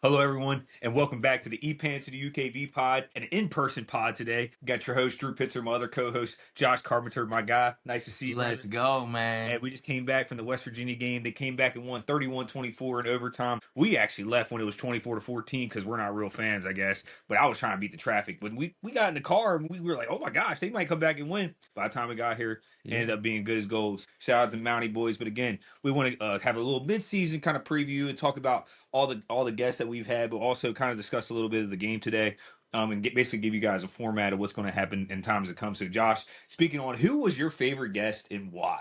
Hello, everyone, and welcome back to the EPAN to the UKV pod, an in-person pod today. We got your host, Drew Pitzer, my other co-host, Josh Carpenter, my guy. Nice to see you, Let's brother. go, man. And we just came back from the West Virginia game. They came back and won 31-24 in overtime. We actually left when it was 24-14 because we're not real fans, I guess. But I was trying to beat the traffic. But we got in the car and we were like, oh my gosh, they might come back and win. By the time we got here, it ended up being good as goals. Shout out to Mountie boys. But again, we want to have a little mid-season kind of preview and talk about all the guests that we've had, but also kind of discuss a little bit of the game today. And basically give you guys a format of what's going to happen in times to come. So, Josh, speaking on, who was your favorite guest and why?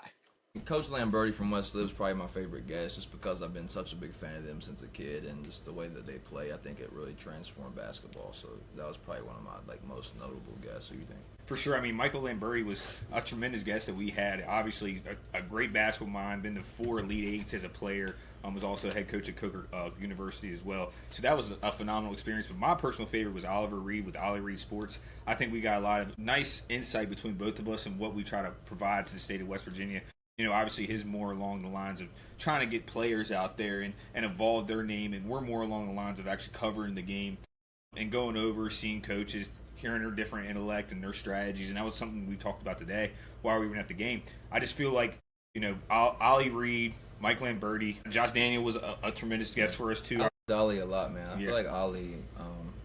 Coach Lamberti from West Lib is probably my favorite guest just because I've been such a big fan of them since a kid, and just the way that they play, I think it really transformed basketball. So that was probably one of my most notable guests. Who do you think? For sure. I mean, Michael Lamberti was a tremendous guest that we had. Obviously, a great basketball mind, been to 4 Elite Eights as a player. Was also head coach at Coker University as well. So that was a phenomenal experience. But my personal favorite was Oliver Reed with Ollie Reed Sports. I think we got a lot of nice insight between both of us and what we try to provide to the state of West Virginia. Obviously his more along the lines of trying to get players out there and evolve their name, and we're more along the lines of actually covering the game and going over, seeing coaches, hearing their different intellect and their strategies. And that was something we talked about today while we were at the game. I just feel like, Ollie Reed, Mike Lamberti, Josh Daniel was a tremendous guest for us too. I like Ollie a lot, man. I feel like Ollie,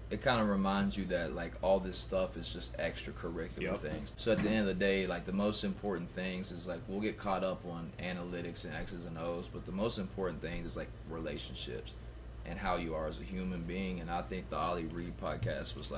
it kind of reminds you that all this stuff is just extracurricular things. So at the end of the day, the most important things is we'll get caught up on analytics and X's and O's, but the most important things is relationships and how you are as a human being. And I think the Ollie Reed podcast was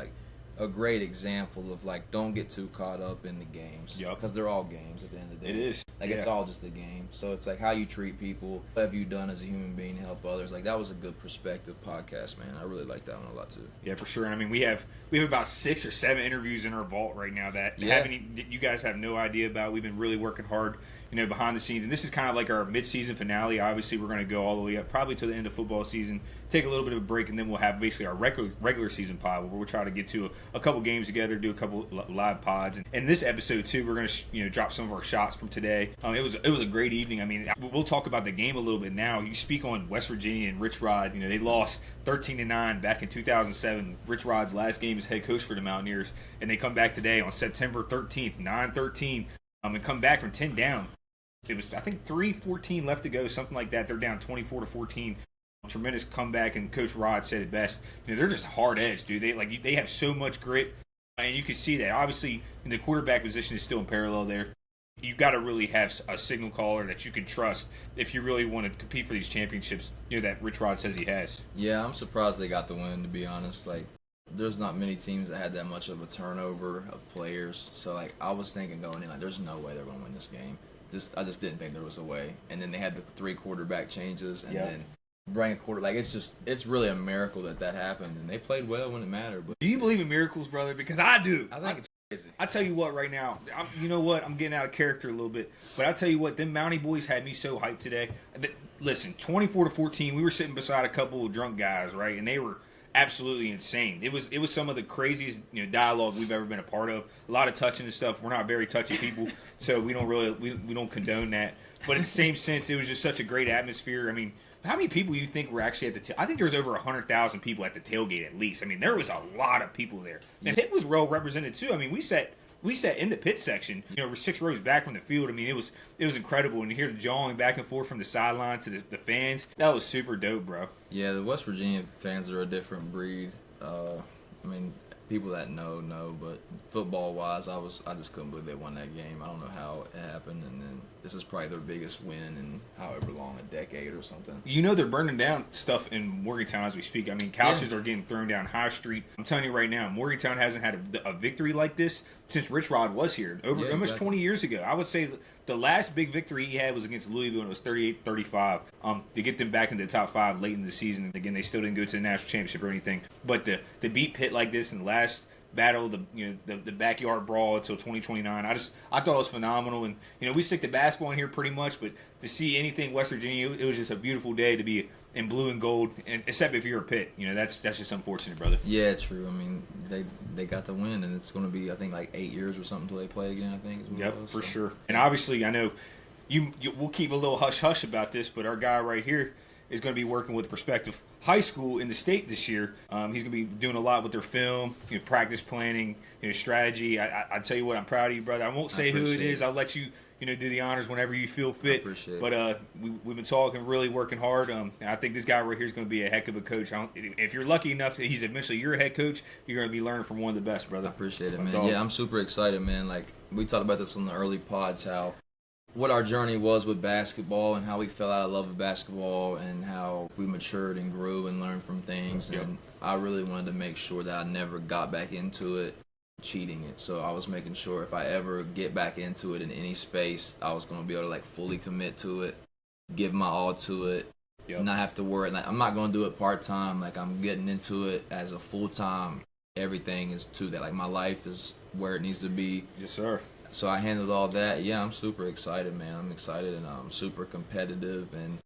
a great example of don't get too caught up in the games, because they're all games at the end of the day. It is. It's all just a game. So it's how you treat people. What have you done as a human being to help others? That was a good perspective podcast, man. I really like that one a lot too. Yeah, for sure. And I mean, we have about 6 or 7 interviews in our vault right now that you guys have no idea about. We've been really working hard, behind the scenes. And this is kind of our mid-season finale. Obviously, we're going to go all the way up probably to the end of football season, take a little bit of a break, and then we'll have basically our regular season pod where we'll try to get to a couple games together, do a couple live pods. And in this episode too, we're going to drop some of our shots from today. It was a great evening. I mean, we'll talk about the game a little bit now. You speak on West Virginia and Rich Rod. They lost 13-9 back in 2007. Rich Rod's last game as head coach for the Mountaineers, and they come back today on September 13th, 9-13, and come back from 10 down. It was, I think, 3:14 left to go, something like that. They're down 24-14. Tremendous comeback, and Coach Rod said it best. They're just hard edged, dude. They have so much grit, and you can see that. Obviously, in the quarterback position is still in parallel there. You got to really have a signal caller that you can trust if you really want to compete for these championships. That Rich Rod says he has. Yeah, I'm surprised they got the win. To be honest, there's not many teams that had that much of a turnover of players. So I was thinking going in there's no way they're going to win this game. I just didn't think there was a way. And then they had the 3 quarterback changes, and then bring a quarter. It's really a miracle that happened, and they played well when it mattered. But do you believe in miracles, brother? Because I do. I think it's crazy. I tell you what, right now, you know what? I'm getting out of character a little bit, but I tell you what, them Mountie boys had me so hyped today. Listen, 24-14, we were sitting beside a couple of drunk guys, right, and they were absolutely insane. It was some of the craziest dialogue we've ever been a part of. A lot of touching and stuff. We're not very touchy people, so we don't condone that. But in the same sense, it was just such a great atmosphere. I mean, how many people you think were actually at the I think there was over 100,000 people at the tailgate at least. I mean, there was a lot of people there. And it was well represented too. I mean, we sat in the pit section, we're 6 rows back from the field. I mean, it was incredible. And you hear the jawing back and forth from the sideline to the fans. That was super dope, bro. Yeah, the West Virginia fans are a different breed. I mean, people that know, but football-wise, I just couldn't believe they won that game. I don't know how it happened, and then this is probably their biggest win in however long, a decade or something. They're burning down stuff in Morgantown as we speak. I mean, couches are getting thrown down High Street. I'm telling you right now, Morgantown hasn't had a victory like this since Rich Rod was here, almost 20 years ago. I would say the last big victory he had was against Louisville, and it was 38-35 to get them back into the top 5 late in the season. Again, they still didn't go to the national championship or anything. But to beat Pitt like this in the last battle, the backyard brawl until 2029. I thought it was phenomenal, and we stick to basketball in here pretty much, but to see anything West Virginia, it was just a beautiful day to be in blue and gold, and except if you're a Pitt, that's just unfortunate, brother. Yeah, true. I mean, they got the win, and it's going to be, I think, 8 years or something until they play again. I think. Yep, for sure. And obviously, I know we'll keep a little hush hush about this, but our guy right here is going to be working with prospective high school in the state this year. He's going to be doing a lot with their film, practice planning, strategy. I tell you what, I'm proud of you, brother. I won't say who it is. I'll let you, do the honors whenever you feel fit. I appreciate but it. We've been talking, really working hard. I think this guy right here is going to be a heck of a coach. If you're lucky enough that he's eventually your head coach, you're going to be learning from one of the best, brother. I appreciate it, man. Yeah, I'm super excited, man. Like, we talked about this on the early pods, what our journey was with basketball and how we fell out of love with basketball and how we matured and grew and learned from things. Yep. And I really wanted to make sure that I never got back into it cheating it. So I was making sure if I ever get back into it in any space, I was going to be able to fully commit to it, give my all to it, not have to worry. I'm not going to do it part-time. I'm getting into it as a full-time. Everything is to that. My life is where it needs to be. Yes, sir. So I handled all that. Yeah, I'm super excited, man. I'm excited and I'm super competitive, and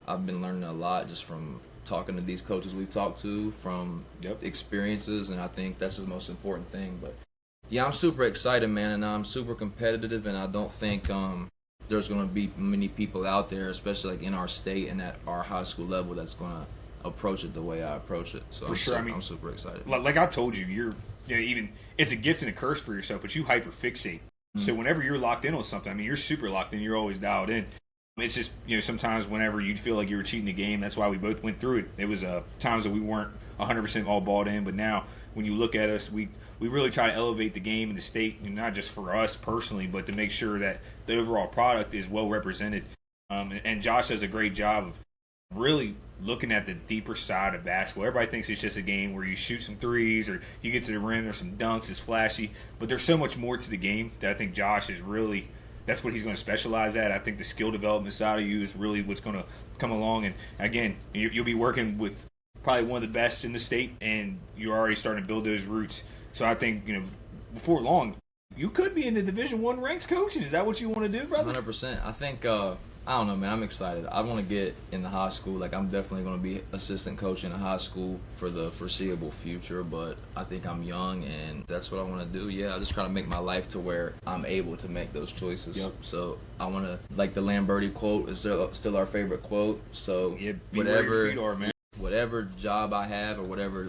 I've been learning a lot just from talking to these coaches we've talked to, from experiences, and I think that's the most important thing. But yeah, I'm super excited, man, and I'm super competitive, and I don't think there's going to be many people out there, especially in our state and at our high school level, that's going to approach it the way I approach it. So I'm super excited. Like I told you, even it's a gift and a curse for yourself, but you hyperfixate. So whenever you're locked in on something, you're super locked in. You're always dialed in. It's just, sometimes whenever you feel like you were cheating the game, that's why we both went through it. It was times that we weren't 100% all balled in. But now when you look at us, we really try to elevate the game in the state, not just for us personally, but to make sure that the overall product is well represented. And Josh does a great job of really looking at the deeper side of basketball. Everybody thinks it's just a game where you shoot some threes or you get to the rim, there's some dunks, it's flashy. But there's so much more to the game that I think Josh is really, that's what he's going to specialize at. I think the skill development side of you is really what's going to come along. And again, you'll be working with probably one of the best in the state, and you're already starting to build those roots. So I think, before long, you could be in the Division I ranks coaching. Is that what you want to do, brother? 100%. I think, I don't know, man. I'm excited. I want to get in the high school. I'm definitely going to be assistant coach in a high school for the foreseeable future, but I think I'm young, and that's what I want to do. Yeah, I just try to make my life to where I'm able to make those choices. Yep. So I want to, the Lamberti quote is still our favorite quote. So yeah, whatever your feet are, man. Whatever job I have or whatever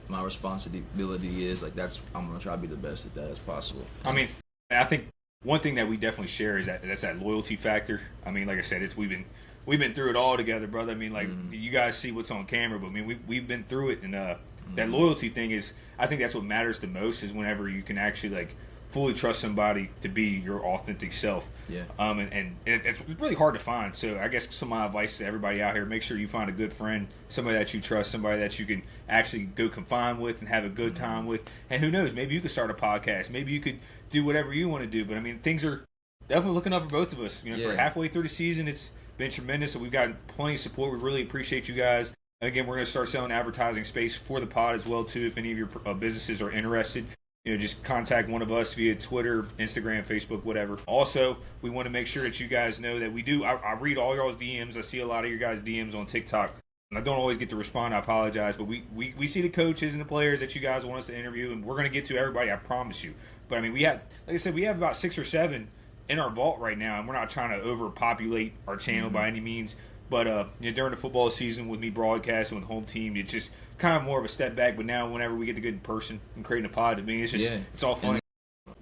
my responsibility is, I'm gonna try to be the best at that as possible. I think one thing that we definitely share is that's that loyalty factor. Like I said, we've been through it all together, brother. You guys see what's on camera, but we've been through it, and that loyalty thing is, I think that's what matters the most, is whenever you can actually fully trust somebody to be your authentic self. Yeah. And it's really hard to find. So I guess some of my advice to everybody out here: make sure you find a good friend, somebody that you trust, somebody that you can actually go confine with and have a good time with. And who knows, maybe you could start a podcast. Maybe you could do whatever you want to do. But things are definitely looking up for both of us. For halfway through the season, it's been tremendous. So we've gotten plenty of support. We really appreciate you guys. Again, we're going to start selling advertising space for the pod as well too. If any of your businesses are interested, just contact one of us via Twitter, Instagram, Facebook, whatever. Also, we want to make sure that you guys know that we do. I read all y'all's DMs. I see a lot of your guys' DMs on TikTok. And I don't always get to respond. I apologize. But we see the coaches and the players that you guys want us to interview, and we're going to get to everybody, I promise you. But, we have, like I said, we have about 6 or 7 in our vault right now, and we're not trying to overpopulate our channel by any means. But during the football season, with me broadcasting with the home team, it's just kind of more of a step back. But now, whenever we get to get in person and creating a pod, it's just it's all funny.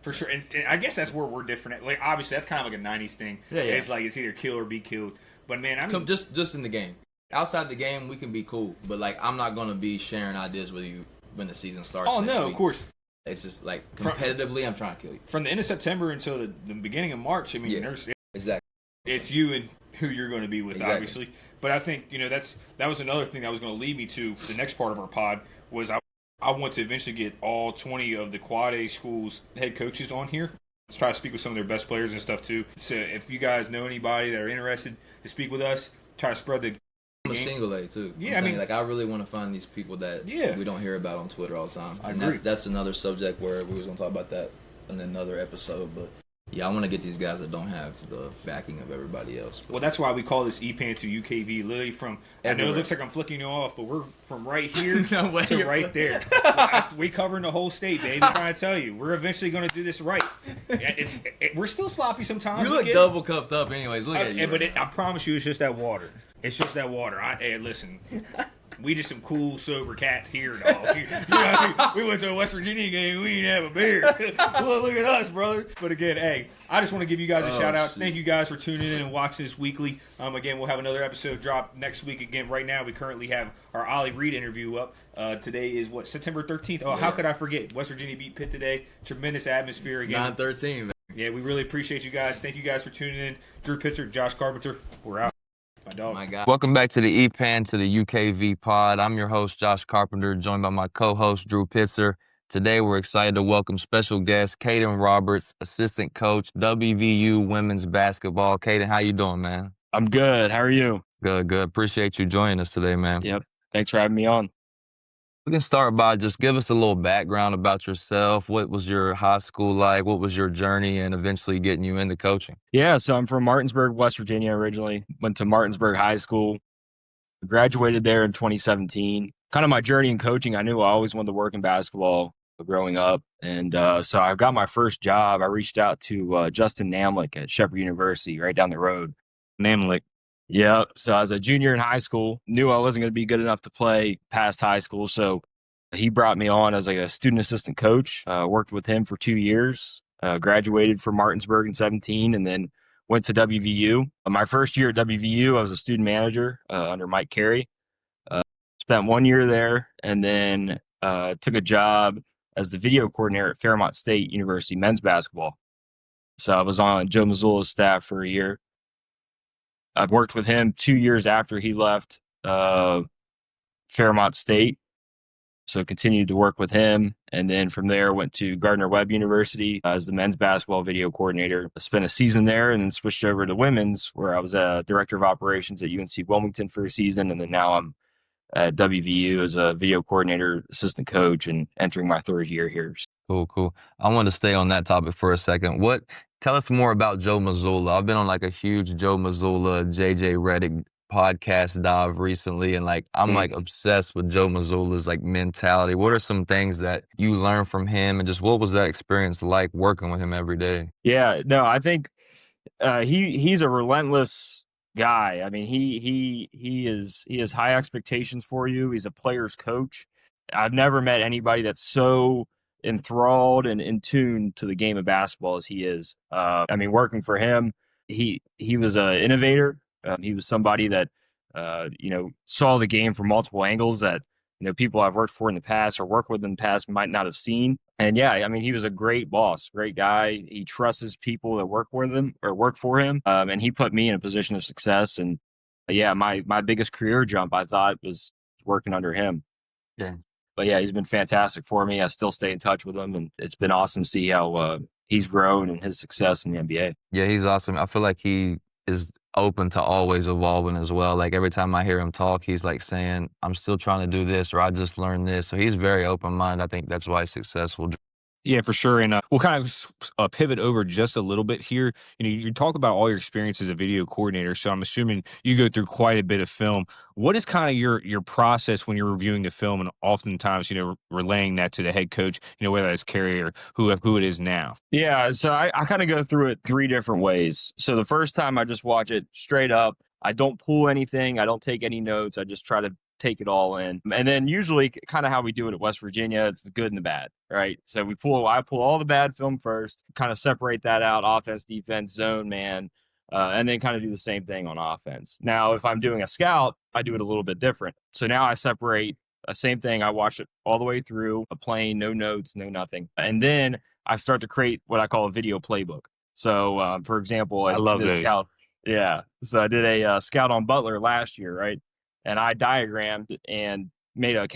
For sure. And I guess that's where we're different. Obviously, that's kind of like a 90s thing. Yeah. It's it's either kill or be killed. But, man, just in the game. Outside the game, we can be cool. But, I'm not going to be sharing ideas with you when the season starts next week. Of course. It's just, competitively, I'm trying to kill you. From the end of September until the beginning of March, Exactly. It's you and who you're going to be with, obviously. But I think, that was another thing that was going to lead me to the next part of our pod, was I want to eventually get all 20 of the Quad A schools head coaches on here. Let's try to speak with some of their best players and stuff, too. So if you guys know anybody that are interested to speak with us, try to spread the I'm a single A, too. Yeah, I really want to find these people that we don't hear about on Twitter all the time. I agree. That's another subject where we was going to talk about that in another episode, but Yeah, I want to get these guys that don't have the backing of everybody else. Well, that's why we call this EPAN to UKV. Literally from, everywhere. I know it looks like I'm flicking you off, but we're from right here to right there. We covering the whole state, baby. I'm trying to tell you. We're eventually going to do this right. We're still sloppy sometimes. You look double cupped up anyways. Look at you. But I promise you, it's just that water. It's just that water. Hey, listen. We just some cool, sober cats here, dog. We went to a West Virginia game. We didn't have a beer. Well, look at us, brother. But again, hey, I just want to give you guys a shout out. Thank you guys for tuning in and watching this weekly. Again, we'll have another episode drop next week. Again, right now we currently have our Ollie Reed interview up. Today is September 13th. Oh, yeah. How could I forget? West Virginia beat Pitt today. Tremendous atmosphere again. 9-13. Yeah, we really appreciate you guys. Thank you guys for tuning in. Drew Pitzer, Josh Carpenter. We're out. My dog. My God. Welcome back to the EPAN to the UKV pod. I'm your host, Josh Carpenter, joined by my co-host, Drew Pitzer. Today, we're excited to welcome special guest, Caden Roberts, assistant coach, WVU women's basketball. Caden, how you doing, man? I'm good. How are you? Good. Appreciate you joining us today, man. Yep. Thanks for having me on. We can start by just give us a little background about yourself. What was your high school like? What was your journey and eventually getting you into coaching? Yeah, so I'm from Martinsburg, West Virginia originally. Went to Martinsburg High School. Graduated there in 2017. Kind of my journey in coaching, I knew I always wanted to work in basketball growing up. And so I got my first job. I reached out to Justin Namlick at Shepherd University right down the road. Namlick. Yeah. So as a junior in high school, knew I wasn't going to be good enough to play past high school. So he brought me on as like a student assistant coach. Worked with him for 2 years. Graduated from Martinsburg in 17 and then went to WVU. My first year at WVU, I was a student manager under Mike Carey. Spent 1 year there and then took a job as the video coordinator at Fairmont State University men's basketball. So I was on Joe Mazzulla's staff for a year. I've worked with him 2 years after he left Fairmont State. So continued to work with him. And then from there, went to Gardner-Webb University as the men's basketball video coordinator. I spent a season there and then switched over to women's, where I was a director of operations at UNC Wilmington for a season. And then now I'm at WVU as a video coordinator, assistant coach, and entering my third year here. Cool. I want to stay on that topic for a second. Tell us more about Joe Mazzulla. I've been on like a huge Joe Mazzulla, JJ Redick podcast dive recently, and like I'm like obsessed with Joe Mazzulla's like mentality. What are some things that you learned from him, and just what was that experience like working with him every day? Yeah, no, I think he's a relentless guy. I mean, he has high expectations for you. He's a player's coach. I've never met anybody that's so enthralled and in tune to the game of basketball as he is. I mean, working for him, he was an innovator. He was somebody that saw the game from multiple angles that people I've worked for in the past or worked with in the past might not have seen. And yeah, I mean, he was a great boss, great guy. He trusts his people that work with him or work for him, and he put me in a position of success. And yeah, my biggest career jump, I thought, was working under him. Yeah. But yeah, he's been fantastic for me. I still stay in touch with him, and it's been awesome to see how he's grown and his success in the NBA. Yeah, he's awesome. I feel like he is open to always evolving as well. Like every time I hear him talk, he's like saying, I'm still trying to do this, or I just learned this. So he's very open-minded. I think that's why he's successful. Yeah, for sure. And we'll kind of pivot over just a little bit here. You talk about all your experience as a video coordinator, so I'm assuming you go through quite a bit of film. What is kind of your process when you're reviewing the film, and oftentimes, relaying that to the head coach, whether it's Carey or who it is now? Yeah, so I kind of go through it 3 different ways. So the first time I just watch it straight up. I don't pull anything. I don't take any notes. I just try to take it all in. And then usually kind of how we do it at West Virginia, it's the good and the bad, right? So I pull all the bad film first, kind of separate that out, offense, defense, zone, man, and then kind of do the same thing on offense. Now, if I'm doing a scout, I do it a little bit different. So now I separate the same thing. I watch it all the way through, a plain, no notes, no nothing. And then I start to create what I call a video playbook. So, for example, I love this scout. Yeah. So I did a scout on Butler last year, right? And I diagrammed and made a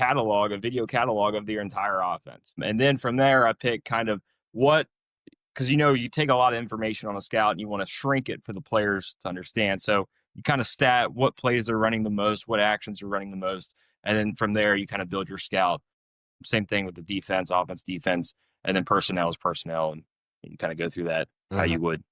video catalog of their entire offense. And then from there, I picked kind of because you take a lot of information on a scout and you want to shrink it for the players to understand. So you kind of stat what plays are running the most, what actions are running the most. And then from there, you kind of build your scout. Same thing with the defense, offense, defense, and then personnel is personnel. And You kind of go through that how Mhm. you would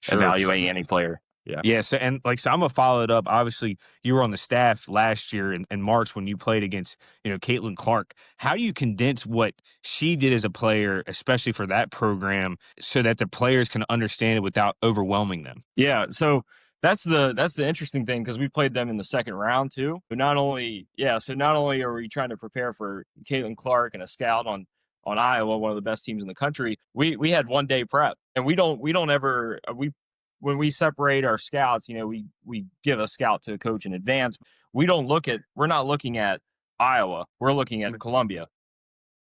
Sure. evaluating any player. Yeah. Yeah. So, I'm gonna follow it up. Obviously, you were on the staff last year in March when you played against, Caitlin Clark. How do you condense what she did as a player, especially for that program, so that the players can understand it without overwhelming them? Yeah. So that's the interesting thing, because we played them in the second round too. But not only are we trying to prepare for Caitlin Clark and a scout on Iowa, one of the best teams in the country, we had 1 day prep, and we don't ever when we separate our scouts, we give a scout to a coach in advance. We're not looking at Iowa. We're looking at Columbia.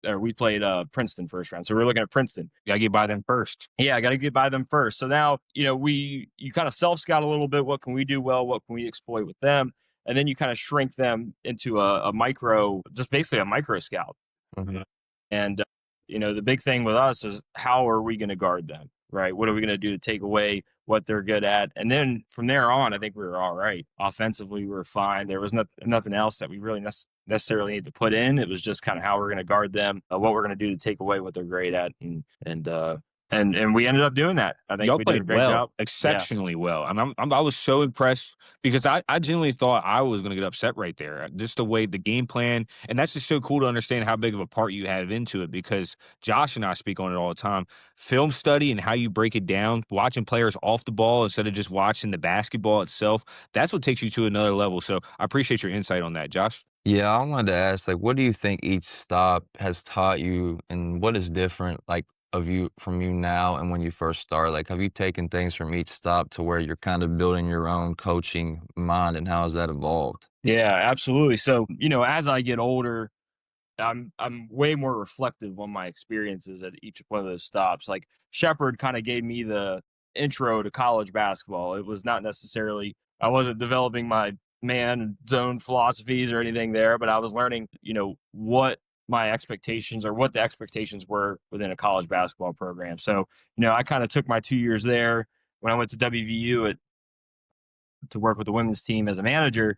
Or we played Princeton first round. So we're looking at Princeton. You gotta get by them first. Yeah, I got to get by them first. So now, you kind of self scout a little bit. What can we do well? What can we exploit with them? And then you kind of shrink them into a micro, just basically a micro scout. Mhm. And, the big thing with us is, how are we going to guard them, right? What are we going to do to take away what they're good at? And then from there on, I think we were all right. Offensively, we were fine. There was nothing else that we really necessarily need to put in. It was just kind of how we're going to guard them, what we're going to do to take away what they're great at. And we ended up doing that. I think Y'all we did a played great well, job. exceptionally well. And I was so impressed, because I genuinely thought I was going to get upset right there. Just the way the game plan, and that's just so cool to understand how big of a part you have into it, because Josh and I speak on it all the time. Film study and how you break it down, watching players off the ball instead of just watching the basketball itself, that's what takes you to another level. So I appreciate your insight on that, Josh. Yeah, I wanted to ask, like, what do you think each stop has taught you, and what is different, like, of you from you now and when you first started? Like, have you taken things from each stop to where you're kind of building your own coaching mind, and how has that evolved? Yeah, absolutely. So, as I get older, I'm way more reflective on my experiences at each one of those stops. Like, Shepherd kind of gave me the intro to college basketball. It was not necessarily, I wasn't developing my man zone philosophies or anything there, but I was learning, what my expectations, or what the expectations were within a college basketball program. So, I kind of took my 2 years there when I went to WVU to work with the women's team as a manager.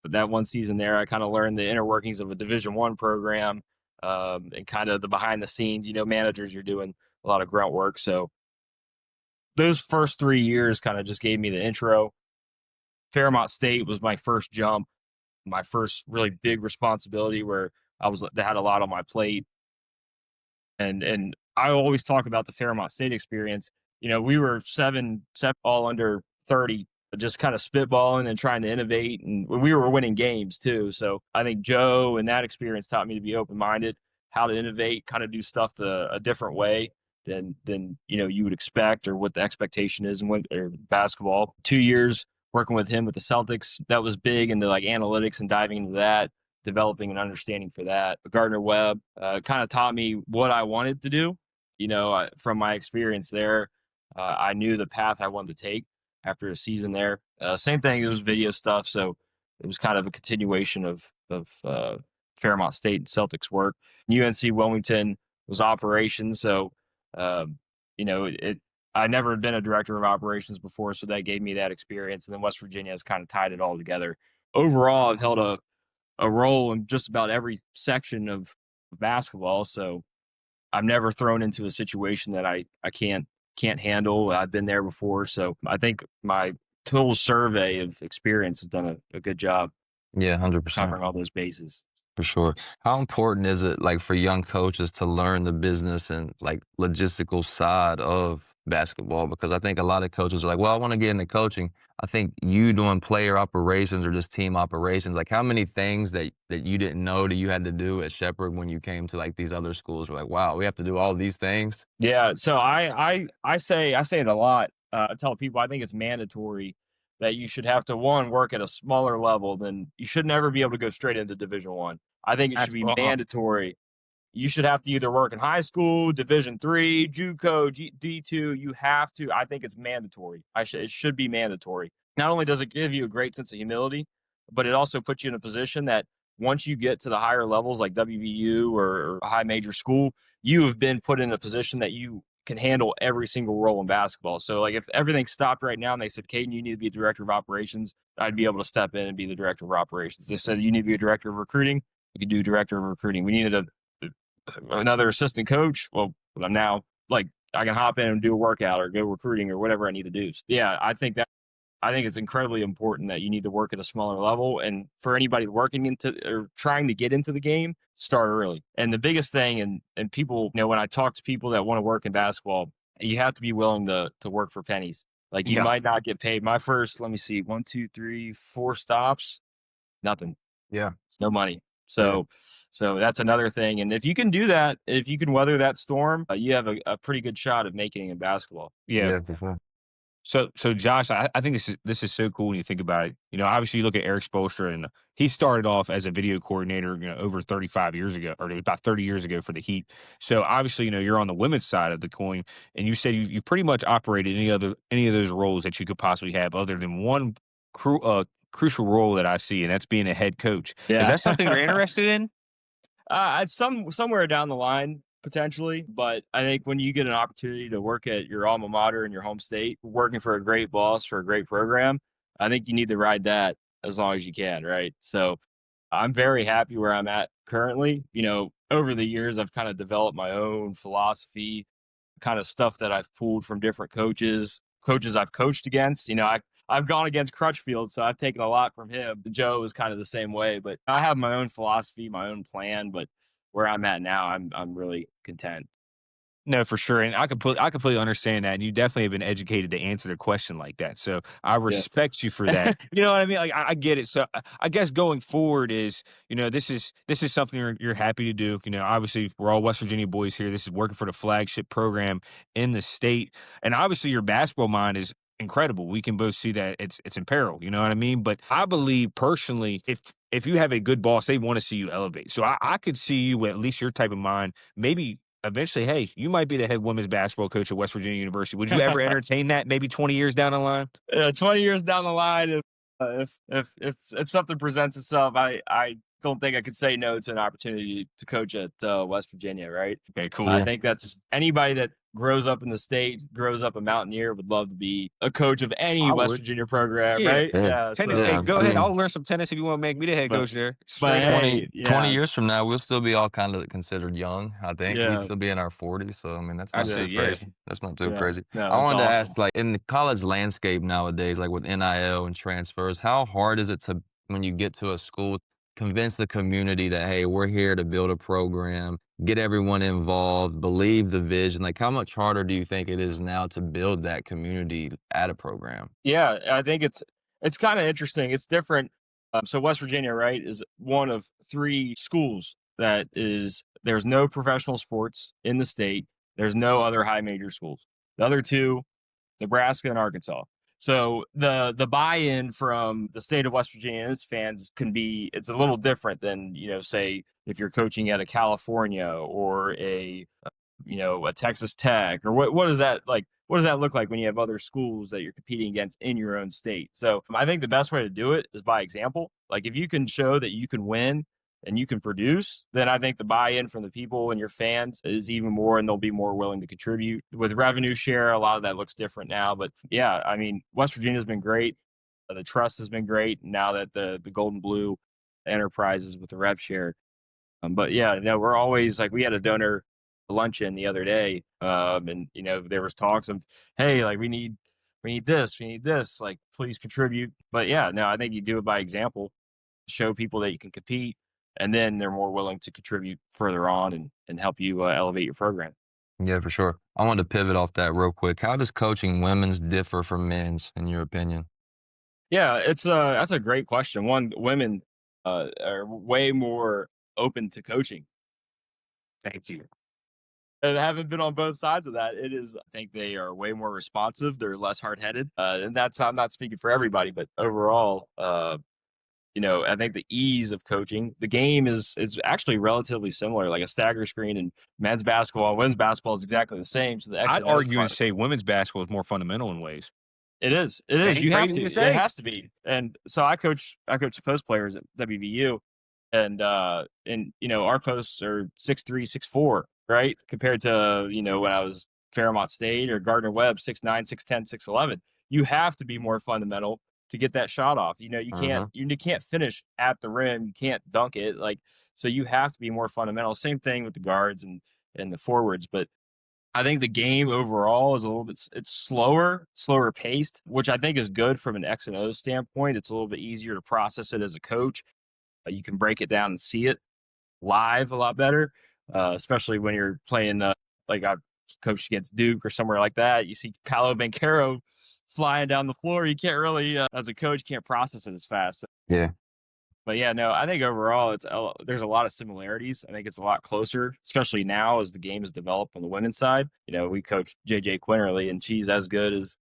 But that one season there, I kind of learned the inner workings of a Division I program, and kind of the behind the scenes. Managers are doing a lot of grunt work. So those first 3 years kind of just gave me the intro. Fairmont State was my first jump, my first really big responsibility, where they had a lot on my plate. And I always talk about the Fairmont State experience. We were seven all under 30, just kind of spitballing and trying to innovate, and we were winning games too. So I think Joe and that experience taught me to be open-minded, how to innovate, kind of do stuff a different way than you would expect, or what the expectation is or basketball. 2 years working with him with the Celtics, that was big into like analytics and diving into that, developing an understanding for that. Gardner Webb kind of taught me what I wanted to do. From my experience there, I knew the path I wanted to take after a season there. Same thing, it was video stuff, so it was kind of a continuation of Fairmont State and Celtics work. UNC Wilmington was operations, so I never had been a director of operations before, so that gave me that experience. And then West Virginia has kind of tied it all together. Overall, I've held a role in just about every section of basketball. So I'm never thrown into a situation that I can't handle. I've been there before. So I think my total survey of experience has done a good job Yeah, 100%. covering all those bases. For sure. How important is it, like, for young coaches to learn the business and, like, logistical side of basketball? Because I think a lot of coaches are like, well, I want to get into coaching. I think you doing player operations or just team operations, like, how many things that you didn't know that you had to do at Shepherd when you came to, like, these other schools? Were like, wow, we have to do all these things? Yeah. So I say it a lot. I tell people I think it's mandatory that you should have to work at a smaller level. Than you should never be able to go straight into Division I. I think it should be mandatory. You should have to either work in high school, Division III, JUCO, D2. You have to. I think it's mandatory. It should be mandatory. Not only does it give you a great sense of humility, but it also puts you in a position that once you get to the higher levels like WVU or a high major school, you have been put in a position that you can handle every single role in basketball. So, like, if everything stopped right now and they said, Caden, you need to be a director of operations, I'd be able to step in and be the director of operations. They said, you need to be a director of recruiting, you could do director of recruiting. We needed another assistant coach. Well, I'm now like I can hop in and do a workout or go recruiting or whatever I need to do. So, yeah, I think it's incredibly important that you need to work at a smaller level. And for anybody working into or trying to get into the game, start early. And the biggest thing, and people, when I talk to people that want to work in basketball, you have to be willing to work for pennies. Like you might not get paid. My first, let me see, 1, 2, 3, 4 stops, nothing. Yeah. No money. So that's another thing. And if you can do that, if you can weather that storm, you have a pretty good shot at making it in basketball. Yeah. For sure. So Josh, I think this is so cool when you think about it. Obviously you look at Eric Spoelstra, and he started off as a video coordinator, over 35 years ago, or about 30 years ago for the Heat. So obviously, you're on the women's side of the coin, and you said you pretty much operated any of those roles that you could possibly have, other than one crucial role that I see, and that's being a head coach. Yeah. Is that something you're interested in? Somewhere down the line, potentially. But I think when you get an opportunity to work at your alma mater in your home state, working for a great boss for a great program, I think you need to ride that as long as you can, right? So I'm very happy where I'm at currently. Over the years, I've kind of developed my own philosophy, kind of stuff that I've pulled from different coaches I've coached against. I've gone against Crutchfield, so I've taken a lot from him. Joe was kind of the same way, but I have my own philosophy, my own plan. But where I'm at now, I'm really content. No, for sure. And I completely understand that. And you definitely have been educated to answer the question like that. So I respect you for that. You know what I mean? Like I get it. So I guess going forward is, this is something you're happy to do. Obviously we're all West Virginia boys here. This is working for the flagship program in the state. And obviously your basketball mind is incredible. We can both see that it's in peril. You know what I mean? But I believe personally, if you have a good boss, they want to see you elevate. So I could see you with at least your type of mind, maybe eventually, hey, you might be the head women's basketball coach at West Virginia University. Would you ever entertain that maybe 20 years down the line? 20 years down the line, if something presents itself, I don't think I could say no to an opportunity to coach at West Virginia, right? Okay, cool. I think that's anybody that grows up in the state, grows up a Mountaineer, would love to be a coach of any West Virginia program, right? Yeah. Tennis, So, hey, go ahead. I'll learn some tennis if you want to make me the head coach there. But Straight up. 20 years from now, we'll still be all kind of considered young, I think. Yeah. We'll still be in our 40s. So, I mean, that's I not say too yes. crazy. That's not too crazy. No, I wanted to awesome. ask, like, in the college landscape nowadays, like with NIL and transfers, how hard is it to, when you get to a school, convince the community that, hey, we're here to build a program, get everyone involved, believe the vision? Like, how much harder do you think it is now to build that community at a program? Yeah, I think it's kind of interesting. It's different. So West Virginia, right, is one of 3 schools there's no professional sports in the state. There's no other high major schools. The other 2, Nebraska and Arkansas. So the buy-in from the state of West Virginia and its fans it's a little different than, say if you're coaching at a California or a Texas Tech, or what does that like? What does that look like when you have other schools that you're competing against in your own state? So I think the best way to do it is by example. Like if you can show that you can win and you can produce, then I think the buy-in from the people and your fans is even more, and they'll be more willing to contribute. With revenue share, a lot of that looks different now. But yeah, I mean, West Virginia's been great. The trust has been great. Now that the Golden Blue enterprises with the rev share. But yeah, we're always like, we had a donor luncheon the other day, and there was talks of, hey, like we need this, like please contribute. But yeah, no, I think you do it by example, show people that you can compete, and then they're more willing to contribute further on and help you elevate your program. Yeah, for sure. I wanted to pivot off that real quick. How does coaching women's differ from men's, in your opinion? Yeah, that's a great question. One, women are way more open to coaching. Thank you. And having been on both sides of that, I think they are way more responsive. They're less hard-headed. And I'm not speaking for everybody, but overall, I think the ease of coaching, the game is actually relatively similar. Like a stagger screen in men's basketball, women's basketball is exactly the same. So I'd argue and say women's basketball is more fundamental in ways. It is. It is. You have to. It say? has to be. And so I coach post players at WVU, and our posts are 6'3", 6'4", right? Compared to when I was Fairmont State or Gardner Webb, 6'9", 6'10", 6'11". You have to be more fundamental to get that shot off. You can't finish at the rim. You can't dunk it. So you have to be more fundamental. Same thing with the guards and the forwards. But I think the game overall is a little bit it's slower paced, which I think is good from an X and O standpoint. It's a little bit easier to process it as a coach. You can break it down and see it live a lot better, especially when you're playing like I coached against Duke or somewhere like that. You see Paolo Banchero flying down the floor. You can't really, as a coach, can't process it as fast. Yeah. But yeah, no, I think overall there's a lot of similarities. I think it's a lot closer, especially now as the game has developed on the women's side. We coached JJ Quinterly, and she's as good as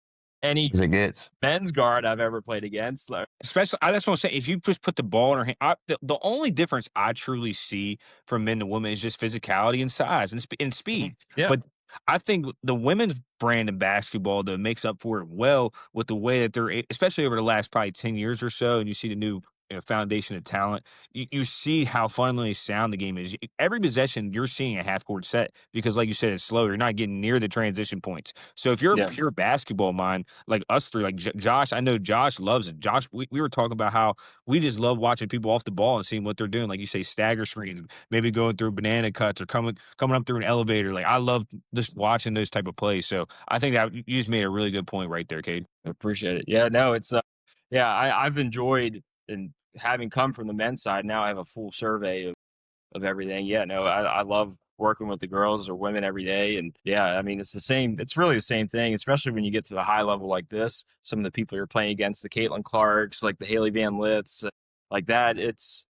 any As it gets. men's guard I've ever played against. Especially, I just want to say, if you just put the ball in her hand, the only difference I truly see from men to women is just physicality and size and speed. Mm-hmm. Yeah. But I think the women's brand of basketball that makes up for it well with the way that they're, especially over the last probably 10 years or so, and you see the new foundation of talent, you see how fundamentally sound the game is. Every possession, you're seeing a half-court set because, like you said, it's slow. You're not getting near the transition points. So if you're a pure basketball mind, like us three, like Josh, I know Josh loves it. Josh, we were talking about how we just love watching people off the ball and seeing what they're doing. Like you say, stagger screens, maybe going through banana cuts or coming up through an elevator. Like I love just watching those type of plays. So I think that you just made a really good point right there, Cade. I appreciate it. Yeah, no, it's I've enjoyed, and having come from the men's side, now I have a full survey of everything. Yeah, no, I love working with the girls or women every day. And yeah, I mean, it's really the same thing, especially when you get to the high level like this. Some of the people you're playing against, the Caitlin Clarks, like the Haley Van Liths, like that, it's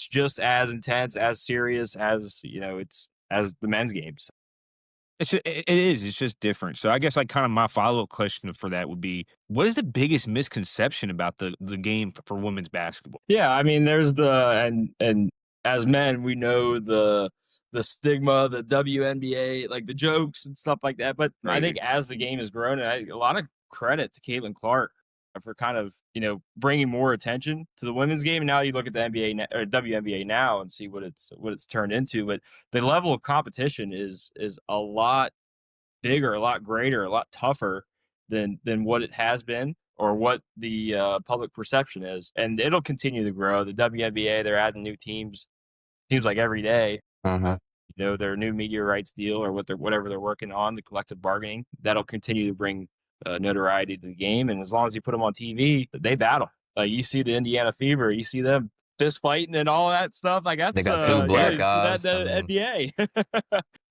just as intense, as serious as, it's as the men's games. It is. It's just different. So I guess like kind of my follow-up question for that would be, what is the biggest misconception about the game for women's basketball? Yeah, I mean, there's and as men, we know the stigma, the WNBA, like the jokes and stuff like that. But I think as the game has grown, and a lot of credit to Caitlin Clark for kind of, bringing more attention to the women's game. And now you look at the NBA or WNBA now and see what it's turned into. But the level of competition is a lot bigger, a lot greater, a lot tougher than what it has been or what the public perception is. And it'll continue to grow. The WNBA, they're adding new teams, seems like every day. Their new media rights deal or whatever they're working on, the collective bargaining, that'll continue to bring notoriety to the game. And as long as you put them on TV, they battle. You see the Indiana Fever, you see them fist fighting and all that stuff. Like that's they got two black guys. The NBA.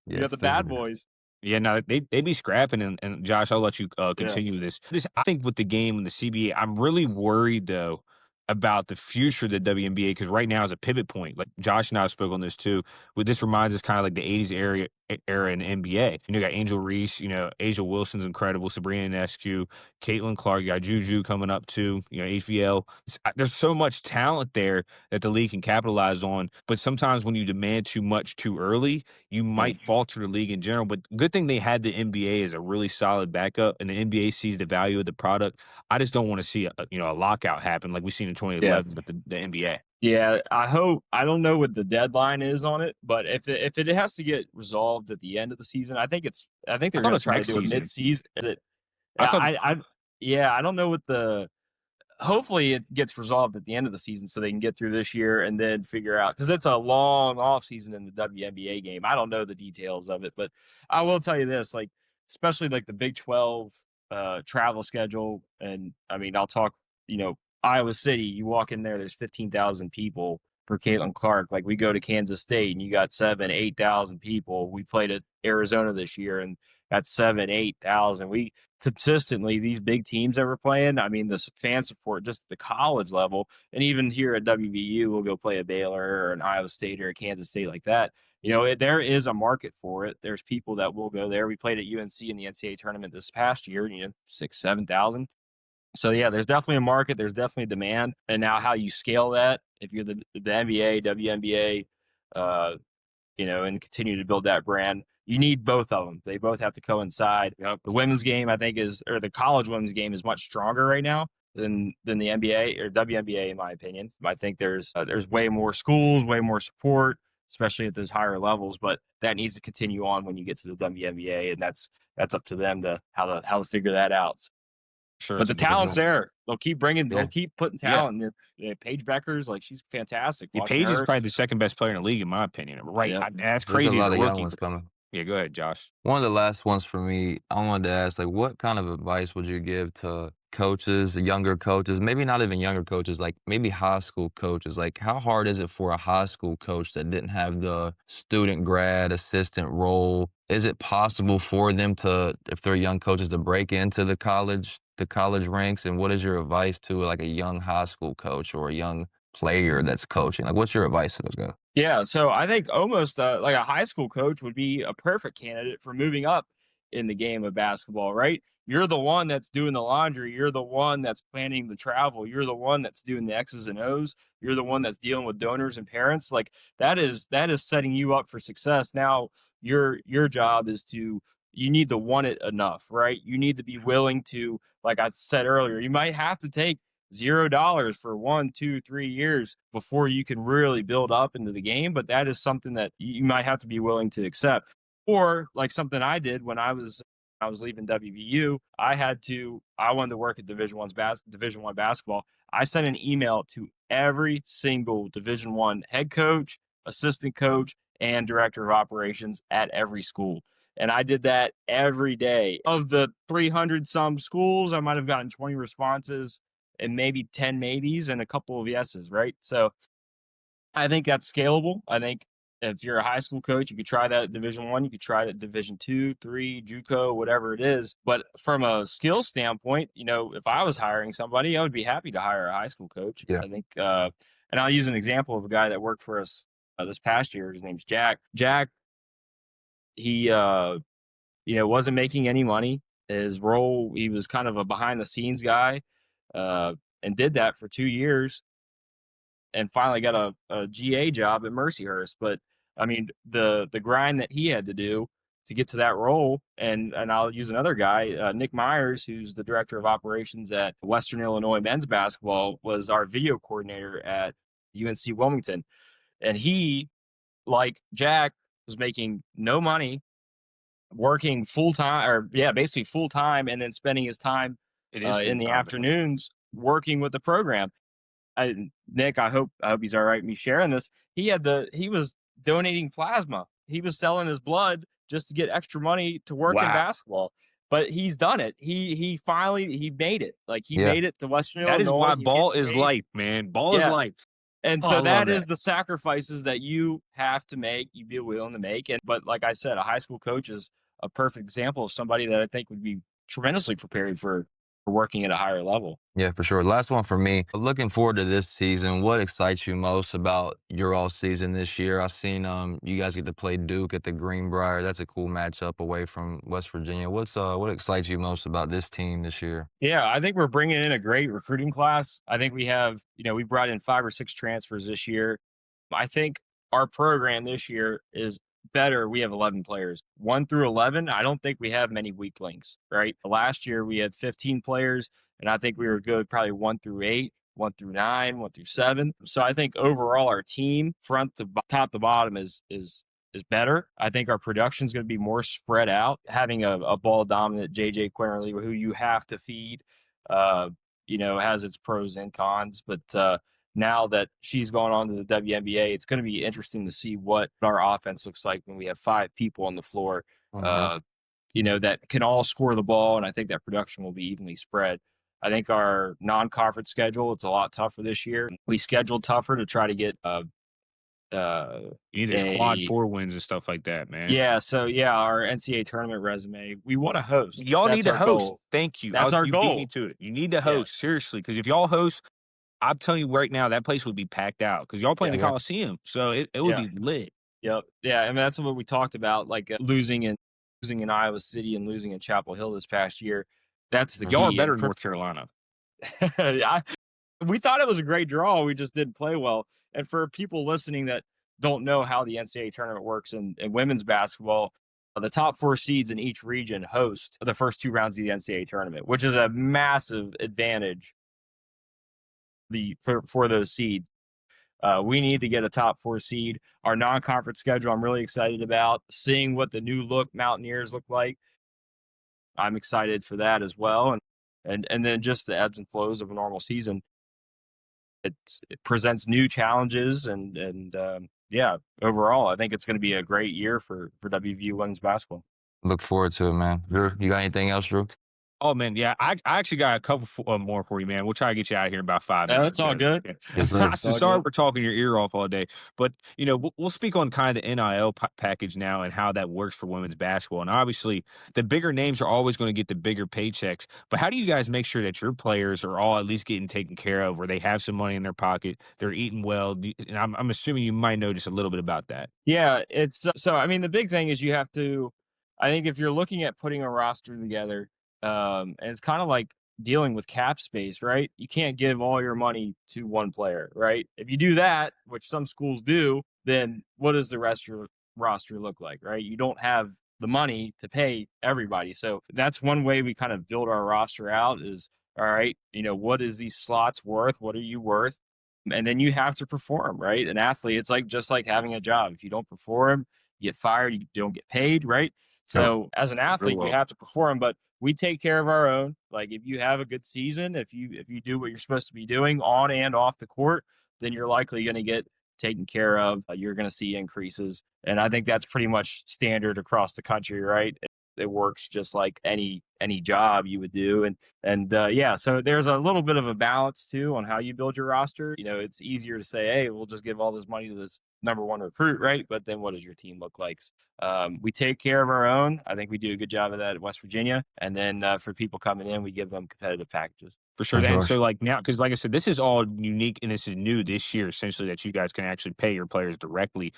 You got the bad boys. Yeah, no, they be scrapping, and Josh, I'll let you continue this. I think with the game and the CBA, I'm really worried though about the future of the WNBA because right now is a pivot point. Like Josh and I spoke on this too. This reminds us kind of like the '80s era in the NBA. You got Angel Reese, Asia Wilson's incredible, Sabrina Ionescu, Caitlin Clark, you got Juju coming up too, AVL. There's so much talent there that the league can capitalize on. But sometimes when you demand too much too early, you might falter the league in general. But good thing they had the NBA as a really solid backup, and the NBA sees the value of the product. I just don't want to see a lockout happen like we seen in 2011 with the NBA. Yeah, I don't know what the deadline is on it, but if it has to get resolved at the end of the season, I think they're going to try to do it mid-season. Is it? I don't know what hopefully it gets resolved at the end of the season so they can get through this year and then figure out, because it's a long off season in the WNBA game. I don't know the details of it, but I will tell you this, like especially like the Big 12 travel schedule, and I mean I'll talk, Iowa City, you walk in there, there's 15,000 people for Caitlin Clark. Like we go to Kansas State and you got 7,000, 8,000 people. We played at Arizona this year and that's 7,000, 8,000. We consistently, these big teams that we're playing, I mean, the fan support, just the college level, and even here at WVU, we'll go play a Baylor or an Iowa State or a Kansas State like that. There is a market for it. There's people that will go there. We played at UNC in the NCAA tournament this past year, 6,000, 7,000. So yeah, there's definitely a market. There's definitely demand. And now how you scale that, if you're the NBA, WNBA, and continue to build that brand, you need both of them. They both have to coincide. The women's game, I think, the college women's game is much stronger right now than the NBA or WNBA, in my opinion. I think there's way more schools, way more support, especially at those higher levels. But that needs to continue on when you get to the WNBA, and that's up to them to how to figure that out. Sure, but the talent's there. They'll keep putting talent. Paige Becker's she's fantastic. Paige is probably the second best player in the league, in my opinion. Right? That's crazy. There's a lot of young ones coming. Yeah, go ahead, Josh. One of the last ones for me, I wanted to ask, like, what kind of advice would you give to coaches, younger coaches, maybe not even younger coaches, like maybe high school coaches? Like, how hard is it for a high school coach that didn't have the student grad assistant role? Is it possible for them to, if they're young coaches, to break into the college ranks? And what is your advice to like a young high school coach or a young player that's coaching? Like, what's your advice to those guys? Yeah, so I think almost like a high school coach would be a perfect candidate for moving up in the game of basketball, right? You're the one that's doing the laundry. You're the one that's planning the travel. You're the one that's doing the X's and O's. You're the one that's dealing with donors and parents. Like that is setting you up for success. Now your job is to you need to want it enough, right? You need to be willing to, like I said earlier, you might have to take $0 for 1, 2, 3 years before you can really build up into the game. But that is something that you might have to be willing to accept. Or like something I did when I was leaving WVU, I wanted to work at Division One basketball. I sent an email to every single Division One head coach, assistant coach, and director of operations at every school. And I did that every day. Of the 300 some schools, I might have gotten 20 responses and maybe 10 maybes and a couple of yeses, right? So I think that's scalable. I think if you're a high school coach, you could try that at Division One, you could try it at Division Two, Three, JUCO, whatever it is. But from a skill standpoint, if I was hiring somebody, I would be happy to hire a high school coach. Yeah. I think, and I'll use an example of a guy that worked for us this past year. His name's Jack. Jack, he, wasn't making any money. His role, he was kind of a behind the scenes guy. And did that for 2 years and finally got a GA job at Mercyhurst. But I mean, the grind that he had to do to get to that role, and I'll use another guy, Nick Myers, who's the director of operations at Western Illinois men's basketball, was our video coordinator at UNC Wilmington. And he, like Jack, was making no money, working full time, basically full time, and then spending his time in the afternoons working with the program. Nick, I hope he's all right with me sharing this. He was donating plasma. He was selling his blood just to get extra money to work in basketball. But he's done it. He finally made it. Like he made it to Western Illinois. That is why ball is life, man. Ball is life. And so that is the sacrifices that you have to make, you be willing to make. But like I said, a high school coach is a perfect example of somebody that I think would be tremendously prepared for working at a higher level. Yeah, for sure. Last one for me. Looking forward to this season. What excites you most about your all season this year? I've seen you guys get to play Duke at the Greenbrier. That's a cool matchup away from West Virginia. What excites you most about this team this year? Yeah, I think we're bringing in a great recruiting class. I think we have, we brought in 5 or 6 transfers this year. I think our program this year is better. We have 11 players, 1 through 11. I don't think we have many weak links, right? Last year we had 15 players, and I think we were good probably 1 through 8, 1 through 9, 1 through 7. So I think overall our team, front to top to bottom, is better. I think our production is going to be more spread out. Having a ball dominant JJ Quinterly, who you have to feed, has its pros and cons. But now that she's gone on to the WNBA, it's going to be interesting to see what our offense looks like when we have 5 people on the floor, that can all score the ball. And I think that production will be evenly spread. I think our non-conference schedule, it's a lot tougher this year. We scheduled tougher to try to get you need those quad 4 wins and stuff like that, man. Yeah, so our NCAA tournament resume, we want to host. Y'all need to host. Goal. Thank you. That's our you goal. Beat me to it. You need to host, seriously, because if y'all host, I'm telling you right now, that place would be packed out because y'all playing the Coliseum, so it would be lit. Yep. Yeah, I mean that's what we talked about, like losing in Iowa City and losing in Chapel Hill this past year. That's the y'all key. are better in North Carolina. We thought it was a great draw. We just didn't play well. And for people listening that don't know how the NCAA tournament works in women's basketball, the top 4 seeds in each region host the first 2 rounds of the NCAA tournament, which is a massive advantage for those seeds. We need to get a top 4 seed. Our non-conference schedule, I'm really excited about seeing what the new look Mountaineers look like. I'm excited for that as well. And then just the ebbs and flows of a normal season. It presents new challenges and yeah, overall, I think it's going to be a great year for WVU women's basketball. Look forward to it, man. Drew, you got anything else, Drew? Oh man, yeah, I actually got a couple more for you, man. We'll try to get you out of here in about 5 minutes. That's all good. Yeah. Yes, sir. So sorry for talking your ear off all day, but we'll speak on kind of the NIL package now and how that works for women's basketball. And obviously, the bigger names are always going to get the bigger paychecks. But how do you guys make sure that your players are all at least getting taken care of, where they have some money in their pocket, they're eating well? And I'm assuming you might know just a little bit about that. Yeah, it's so. I mean, the big thing is you have to. I think if you're looking at putting a roster together. And it's kind of like dealing with cap space, right? You can't give all your money to one player, right? If you do that, which some schools do, then what does the rest of your roster look like, right? You don't have the money to pay everybody. So that's one way we kind of build our roster out is, all right, what is these slots worth? What are you worth? And then you have to perform, right? An athlete, it's like just like having a job. If you don't perform, you get fired, you don't get paid, right? So as an athlete, you have to perform, but we take care of our own. Like if you have a good season, if you do what you're supposed to be doing on and off the court, then you're likely going to get taken care of. You're going to see increases. And I think that's pretty much standard across the country, right? It works just like any job you would do. And yeah, so there's a little bit of a balance too on how you build your roster. It's easier to say, hey, we'll just give all this money to this number one recruit, right? But then what does your team look like? We take care of our own. I think we do a good job of that at West Virginia. And then for people coming in, we give them competitive packages. For sure. And so like now, because like I said, this is all unique and this is new this year, essentially, that you guys can actually pay your players directly.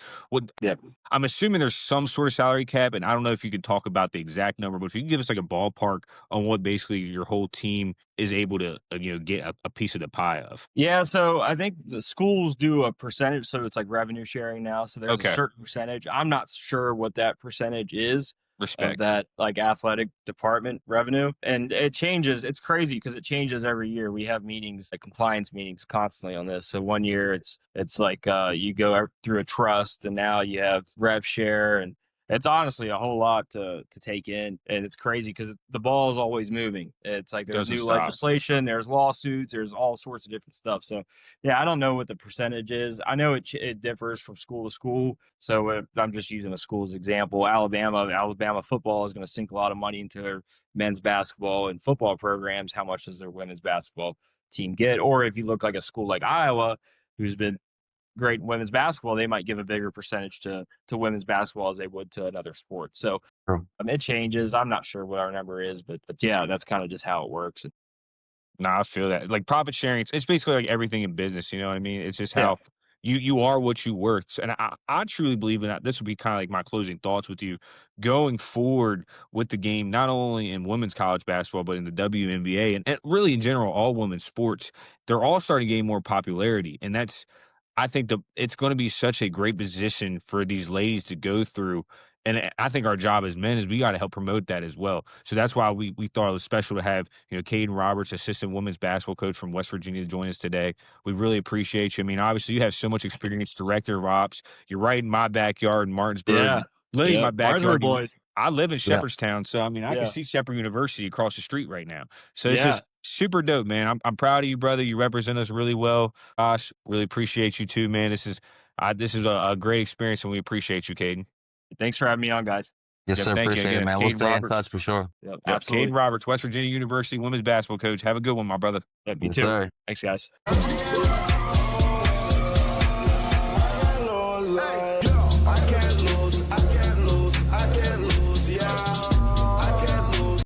I'm assuming there's some sort of salary cap, and I don't know if you could talk about the exact number, but if you can give us like a ballpark on what basically your whole team is able to get a piece of the pie of. Yeah, so I think the schools do a percentage, so it's like revenue sharing now. So there's a certain percentage. I'm not sure what that percentage is. Of that like athletic department revenue, and it changes. It's crazy because it changes every year. We have meetings, like compliance meetings, constantly on this. So one year it's like you go through a trust, and now you have rev share, and it's honestly a whole lot to take in, and it's crazy because the ball is always moving. It's like there's new legislation, there's lawsuits, there's all sorts of different stuff. So yeah, I don't know what the percentage is. I know it differs from school to school. So I'm just using a school's example. Alabama football is going to sink a lot of money into their men's basketball and football programs. How much does their women's basketball team get? Or if you look like a school like Iowa, who's been great in women's basketball, they might give a bigger percentage to women's basketball as they would to another sport. So it changes. I'm not sure what our number is, but yeah, that's kind of just how it works. No, I feel that. Like profit sharing, it's basically like everything in business. You know what I mean? It's just how you are what you worth. And I truly believe in that. This would be kind of like my closing thoughts with you going forward with the game, not only in women's college basketball, but in the WNBA and really in general, all women's sports. They're all starting to gain more popularity. And I think it's going to be such a great position for these ladies to go through. And I think our job as men is we got to help promote that as well. So that's why we thought it was special to have, Caden Roberts, assistant women's basketball coach from West Virginia, to join us today. We really appreciate you. I mean, obviously you have so much experience, director of ops. You're right in my backyard in Martinsburg. Yeah. Literally my backyard. Boys. I live in Shepherdstown. So, I mean, I can see Shepherd University across the street right now. So it's just super dope, man. I'm proud of you, brother. You represent us really well. Gosh, really appreciate you too, man. This is a great experience, and we appreciate you, Caden. Thanks for having me on, guys. Yes, sir. Appreciate it, man. We'll stay in touch for sure. Yep, absolutely. Caden Roberts, West Virginia University women's basketball coach. Have a good one, my brother. Yeah, you too. Sir. Thanks, guys.